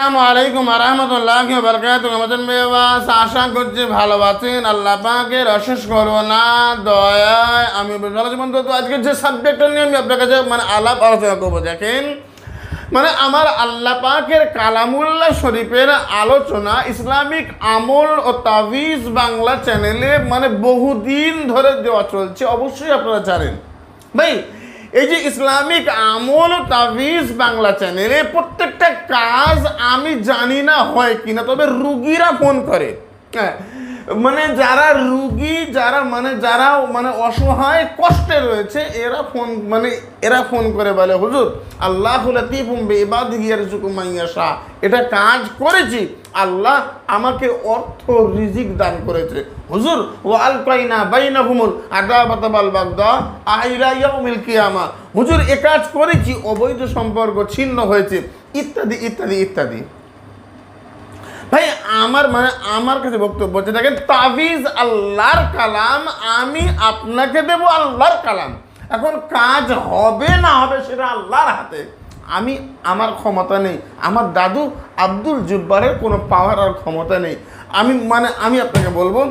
আসসালামু আলাইকুম ওয়া রাহমাতুল্লাহি ওয়া বারাকাতুহু। আমাদের মেওয়াজ আশা করছি ভালো আছেন। আল্লাহ পাকের অশেষ করুণা দয়ায় আমি ভালো আছি। বন্ধু, তো আজকে যে সাবজেক্টটা নিয়ে আমি আপনার কাছে আলাপ আলোচনা করবো, দেখেন আমার আল্লাহ পাকের কালামুল্লাহ শরীফের আলোচনা ইসলামিক আমল ও তাবিজ বাংলা চ্যানেলে বহুদিন ধরে দেওয়া চলছে। অবশ্যই আপনারা জানেন ভাই, এই যে ইসলামিক আমল ও তাবিজ বাংলা চ্যানেলে প্রত্যেকটা কাজ আমি জানি না হয় কিনা, তবে রুগীরা ফোন করে। হ্যাঁ, যারা রুগী, যারা যারা অসহায় কষ্টে রয়েছে, এরা ফোন করে বলে, হুজুর আল্লাহু লাতীফুম বিইবাদিহি ইয়ারযুকু মান ইয়াশা, এটা কাজ করেছি, আল্লাহ আমাকে অর্থ রিজিক দান করেছে। হুজুর ওয়া আলকাইনা বাইনাহুমুল আদাওয়াতা ওয়াল বাগদা ইলা ইয়াউমিল কিয়ামা, হুজুর এ কাজ করেছি, অবৈধ সম্পর্ক ছিন্ন হয়েছে, ইত্যাদি ইত্যাদি ইত্যাদি। ভাই আমার কাছে বক্তব্য হচ্ছে, দেখেন তাবিজ আল্লাহর কালাম, আমি আপনাকে দেব আল্লাহর কালাম। এখন কাজ হবে না হবে সেটা আল্লাহর হাতে। আমার ক্ষমতা নেই, আমার দাদু আব্দুল জুব্বারের কোনো পাওয়ার আর ক্ষমতা নেই। আমি আপনাকে বলবো,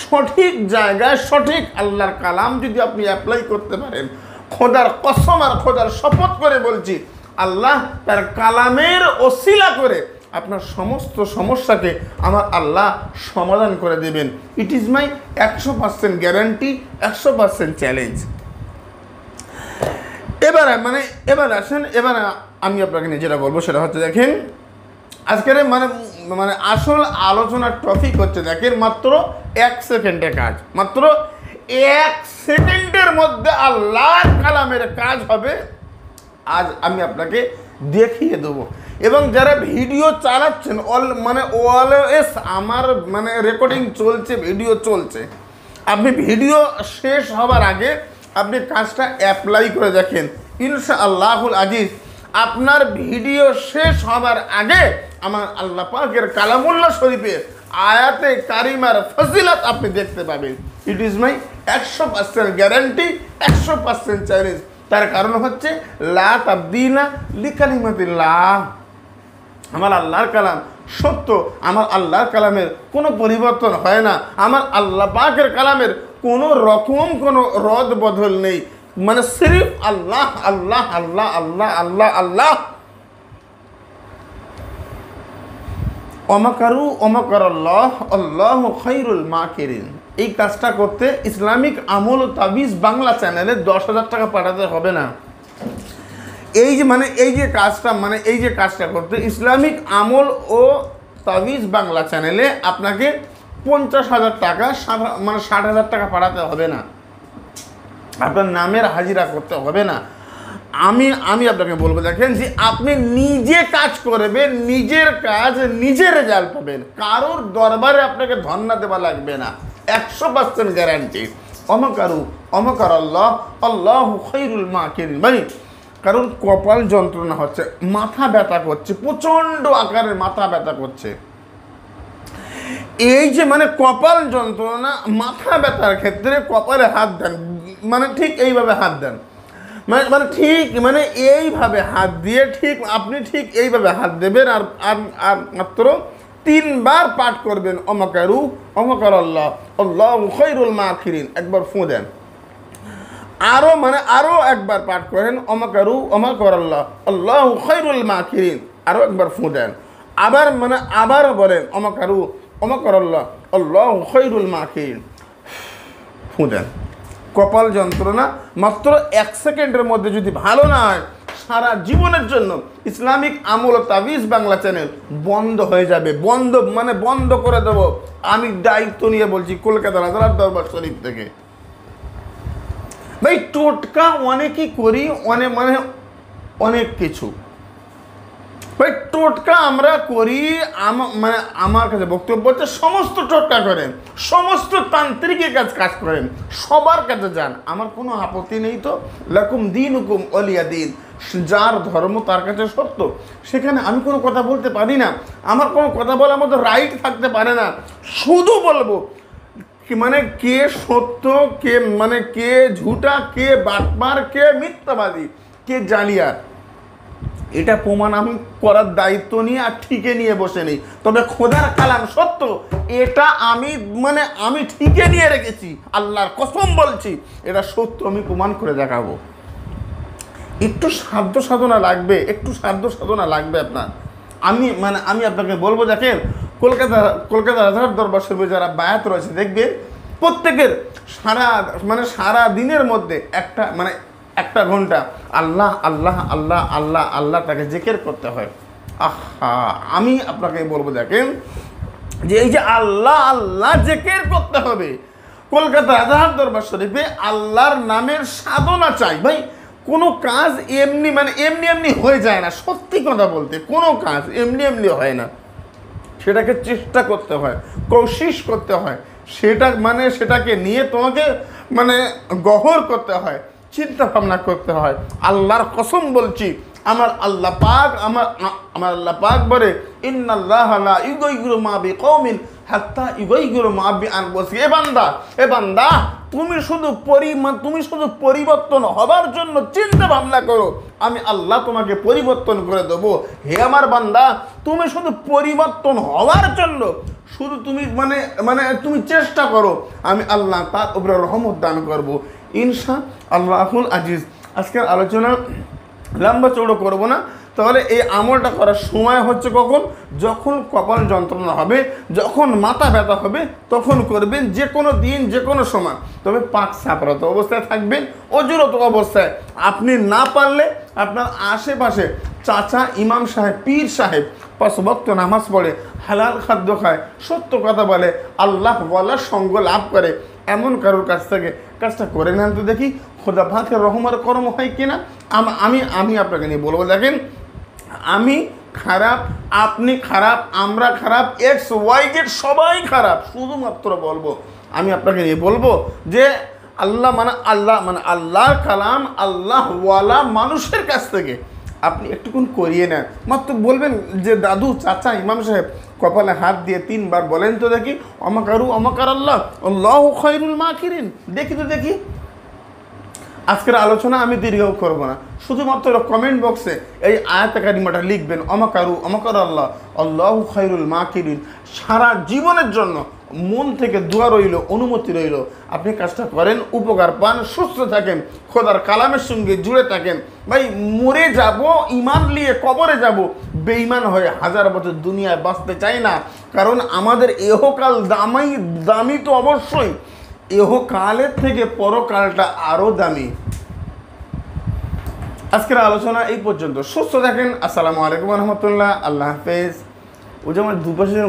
সঠিক জায়গায় সঠিক আল্লাহর কালাম যদি আপনি অ্যাপ্লাই করতে পারেন, খোদার কসম আর খোদার শপথ করে বলছি, আল্লাহ তার কালামের ওসিলা করে আপনার সমস্ত সমস্যাকে আমার আল্লাহ সমাধান করে দেবেন। It is my 100% guarantee, 100% challenge. এবার আসেন, আমি আপনাকে যেটা বলবো সেটা হচ্ছে, দেখেন আজকের আসল আলোচনার টপিক হচ্ছে, দেখেন মাত্র 1 সেকেন্ডের কাজ, মাত্র 1 সেকেন্ডের মধ্যে আল্লাহর কালামের কাজ হবে। আজ আমি আপনাকে দেখিয়ে দেবো। এবং যারা ভিডিও চালাচ্ছেন অলওয়েজ আমার রেকর্ডিং চলছে, ভিডিও চলছে, আপনি ভিডিও শেষ হবার আগে আপনি কাজটা অ্যাপ্লাই করে দেখেন, ইনশাআল্লাহুল আজিজ আপনার ভিডিও শেষ হবার আগে আমার আল্লাহ পাকের কালামুল্লাহ শরীফের আয়াতে কারিমার ফজিলত আপনি দেখতে পাবেন। It is my 100% guarantee, 100% challenge. তার কারণ হচ্ছে লা তাবদীলা লিকালিমাতিল্লাহ, আমার আল্লাহর কালাম সত্য, আমার আল্লাহর কালামের কোনো পরিবর্তন হয় না, আমার আল্লাহ পাকের কালামের কোনো রকম কোনো রদ বদল নেই। সিরিফ আল্লাহ আল্লাহ আল্লাহ আল্লাহ আল্লাহ আল্লাহ। অমাকারু অমাকারাল্লাহ আল্লাহু খায়রুল মাকিরিন। এই কাজটা করতে ইসলামিক আমল ও তাবিজ বাংলা চ্যানেলে 10,000 টাকা পাঠাতে হবে না। এই যে কাজটা করতে ইসলামিক আমল ও তাবিজ বাংলা চ্যানেলে আপনাকে 50,000 টাকা 60,000 টাকা পাঠাতে হবে না, আপনার নামের হাজিরা করতে হবে না। আমি আপনাকে বলবো, দেখেন যে আপনি নিজে কাজ করবেন, নিজের কাজ নিজে রেজাল্ট পাবেন, কারোর দরবারে আপনাকে ধন্না দেওয়া লাগবে না, 100% গ্যারান্টি। অমাকারু অমাকারাল্লাহ আল্লাহু খায়রুল মাকিরিন। কারণ কপাল যন্ত্রণা হচ্ছে, মাথা ব্যথা করছে, প্রচণ্ড আকারের মাথা ব্যথা করছে। এই যে কপাল যন্ত্রণা, মাথা ব্যথার ক্ষেত্রে কপালে হাত দেন, ঠিক এইভাবে হাত দেন, ঠিক এইভাবে হাত দিয়ে আপনি ঠিক এইভাবে হাত দেবেন, আর মাত্র 3 বার পাঠ করবেন, অমাকারু অমাকারাল্লাহ আল্লাহু খায়রুল মাকিরিন। একবার ফু দেন, আরো একবার পাঠ করেন, অমাকারু অমাকারাল্লাহ আল্লাহু খায়রুল মাকিরিন, আরো একবার ফু দেন, আবার বলেন, অমাকারু অমাকারাল্লাহ আল্লাহু খায়রুল মাকিরিন, ফু দেন। কপাল যন্ত্রণা মাত্র 1 সেকেন্ডের মধ্যে যদি ভালো না হয়, সারা জীবনের জন্য ইসলামিক আমল ও তাবিজ বাংলা চ্যানেল বন্ধ হয়ে যাবে। বন্ধ করে দেব, আমি দায়িত্ব নিয়ে বলছি, কলকাতা রাজার দরবার শরীফ থেকে। ভাই টোটকা অনেকই করি, অনেক কিছু। ভাই টোটকা আমরা করি, আমার কাছে বক্তব্য হচ্ছে, সমস্ত টোটকা করেন, সমস্ত তান্ত্রিকের কাজ করেন, সবার কাছে যান, আমার কোনো আপত্তি নেই। তো লাকুম দীনুকুম ওয়ালিয়া দীন, যার ধর্ম তার কাছে সত্য, সেখানে আমি কোনো কথা বলতে পারি না, আমার কোনো কথা বলার মতো রাইট থাকতে পারে না। শুধু বলবো কে সত্য, কে ঝুটা, কে বাটপার, কে মিথ্যাবাদী, কে জালিয়াত, এটা প্রমাণ আমি করার দায়িত্ব নিয়ে আর ঠিকে নিয়ে বসে নেই, তবে খোদার কালাম সত্য, এটা আমি ঠিকে নিয়ে রেখেছি, আল্লাহর কসম বলছি, এটা সত্য, আমি প্রমাণ করে দেখাবো। একটু সাধ্য সাধনা লাগবে, আপনার। আমি আপনাকে বলবো, দেখেন কলকাতা আজহার দরবার শরীফে যারা বায়াত রয়েছে, দেখবেন প্রত্যেকের সারা দিনের মধ্যে একটা ঘন্টা আল্লাহ আল্লাহ আল্লাহ আল্লাহ আল্লাহ তাকে জিকির করতে হয়। আমি আপনাকে বলবো, দেখেন যে এই যে আল্লাহ আল্লাহ জিকির করতে হবে, কলকাতা আজহার দরবার শরীফে আল্লাহর নামের সাধনা চাই ভাই। কোনো কাজ এমনি হয়ে যায় না, সত্যি কথা বলতে কোনো কাজ এমনি হয় না, সেটাকে চেষ্টা করতে হয়, কোশিশ করতে হয়, সেটাকে নিয়ে তোমাকে গহর করতে হয়, চিন্তা ভাবনা করতে হয়। আল্লাহর কসম বলছি, আমার আল্লাহ পাক বলে, ইন্নাল্লাহা লা ইউগাইয়িরু মা বিকওমিন হাত্তা ইউগাইয়িরু মা বিআনফুসিহিম। এ বান্দা, তুমি শুধু পরিবর্তন হবার জন্য চিন্তা ভাবনা করো, আমি আল্লাহ তোমাকে পরিবর্তন করে দেবো। হে আমার বান্দা, তুমি শুধু পরিবর্তন হওয়ার জন্য শুধু তুমি তুমি চেষ্টা করো, আমি আল্লাহ তার উপরে রহমত দান করবো ইনশা আল্লাহুল আজিজ। আজকের আলোচনা লম্বা চৌড়ো করবো না। তাহলে এই আমলটা করার সময় হচ্ছে কখন? যখন কপাল যন্ত্রণা হবে, যখন মাথা ব্যথা হবে, তখন করবেন, যে কোনো দিন, যে কোনো সময়। তবে পাক সাপরত অবস্থায় থাকবেন, অজুরত অবস্থায়। আপনি না পারলে আপনার আশেপাশে চাচা, ইমাম সাহেব, পীর সাহেব 5 ওয়াক্ত নামাজ পড়ে, হালাল খাদ্য খায়, সত্য কথা বলে, আল্লাহ বলার সঙ্গ লাভ করে, এমন কারোর কাছ থেকে কাজটা করে নেন তো দেখি খোদা পাকের রহমতের কর্ম হয় কিনা। আমি আপনাকে নিয়ে বলবো, দেখেন আমি খারাপ, আপনি খারাপ, আমরা খারাপ, XYZ সবাই খারাপ। শুধুমাত্র বলবো, আমি আপনাকে নিয়ে বলবো যে আল্লাহর কালাম, আল্লাহওয়ালা মানুষের কাছ থেকে আপনি একটুক্ষণ করিয়ে নেন। মাত্র বলবেন যে দাদু, চাচা, ইমাম সাহেব কপালে হাত দিয়ে 3 বার বলেন তো দেখি, অমাকার আল্লাহ, আল্লাহু খায়রুল মাকিরিন। দেখি। আজকের আলোচনা আমি দীর্ঘ করব না, শুধুমাত্র কমেন্ট বক্সে এই আয়াত কারিমাটা লিখবেন, অমাকার আল্লাহ, আল্লাহু খায়রুল মাকিরিন। সারা জীবনের জন্য মন থেকে দোয়া রইল, অনুমতি রইল, আপনি কাজটা করেন, উপকার পান, সুস্থ থাকেন, খোদার কালামের সঙ্গে জুড়ে থাকেন। ভাই, মরে যাব, ইমান নিয়ে কবরে যাব, বেঈমান হয়ে 1000 বছর দুনিয়ায় বাঁচতে চাই না। কারণ আমাদের ইহকাল দামি তো অবশ্যই, ইহকালের থেকে পরকালটা আরও দামি। আজকের আলোচনা এই পর্যন্ত। সুস্থ থাকেন। আসসালামু আলাইকুম রহমতুল্লাহ। আল্লাহ হাফেজ। ওই যে আমার দুপাশে